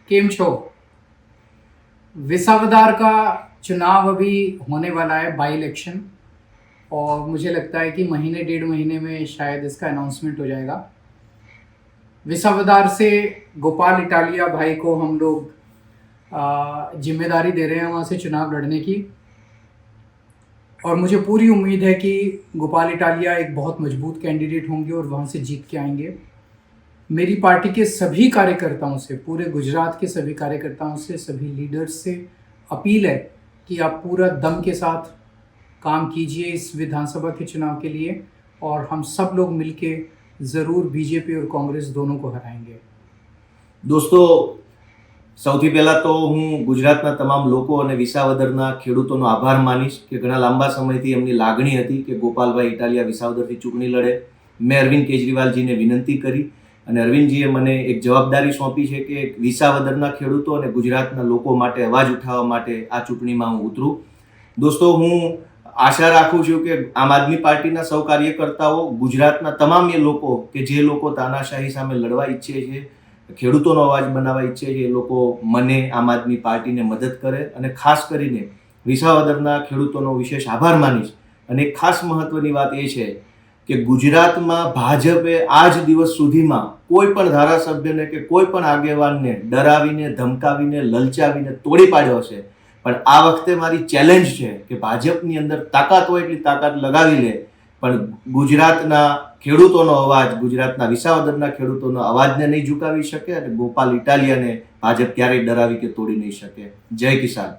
केम छो। विसावदार का चुनाव अभी होने वाला है, बाई इलेक्शन, और मुझे लगता है कि महीने डेढ़ महीने में शायद इसका अनाउंसमेंट हो जाएगा। विसावदार से गोपाल इटालिया भाई को हम लोग जिम्मेदारी दे रहे हैं वहाँ से चुनाव लड़ने की, और मुझे पूरी उम्मीद है कि गोपाल इटालिया एक बहुत मजबूत कैंडिडेट होंगे और वहाँ से जीत के आएंगे। मेरी पार्टी के सभी कार्यकर्ताओं से, पूरे गुजरात के सभी कार्यकर्ताओं से, सभी लीडर्स से अपील है कि आप पूरा दम के साथ काम कीजिए इस विधानसभा के चुनाव के लिए, और हम सब लोग मिलके ज़रूर बीजेपी और कांग्रेस दोनों को हराएंगे। दोस्तों, સૌથી પહેલાં તો હું ગુજરાતના તમામ લોકો અને વિસાવદરના ખેડૂતોનો આભાર માનીશ કે ઘણા લાંબા સમયથી એમની લાગણી હતી કે ગોપાલભાઈ ઇટાલિયા વિસાવદરથી ચૂંટણી લડે. મેં અરવિંદ કેજરીવાલજીને વિનંતી કરી અને અરવિંદજીએ મને એક જવાબદારી સોંપી છે કે વિસાવદરના ખેડૂતો અને ગુજરાતના લોકો માટે અવાજ ઉઠાવવા માટે આ ચૂંટણીમાં હું ઉતરું. દોસ્તો, હું આશા રાખું છું કે આમ આદમી પાર્ટીના સૌ કાર્યકર્તાઓ, ગુજરાતના તમામ એ લોકો કે જે લોકો તાનાશાહી સામે લડવા ઈચ્છે છે, ખેડૂતોનો અવાજ બનાવવા ઈચ્છે છે, એ લોકો મને, આમ આદમી પાર્ટીને મદદ કરે. અને ખાસ કરીને વિસાવદરના ખેડૂતોનો વિશેષ આભાર માનીશ. અને એક ખાસ મહત્વની વાત એ છે કે ગુજરાતમાં ભાજપે આજ દિવસ સુધીમાં કોઈ પણ ધારાસભ્યને કે કોઈ પણ આગેવાનને ડરાવીને, ધમકાવીને, લલચાવીને તોડી પાડ્યો છે. પણ આ વખતે મારી ચેલેન્જ છે કે ભાજપની અંદર તાકાત હોય એટલી તાકાત લગાવી લે, પણ ગુજરાતના ખેડૂતોનો અવાજ, ગુજરાતના વિસાવદરના ખેડૂતોનો અવાજને નહીં ઝુકાવી શકે અને ગોપાલ ઇટાલિયાને ભાજપ ક્યારેય ડરાવી કે તોડી નહીં શકે. જય કિસાન.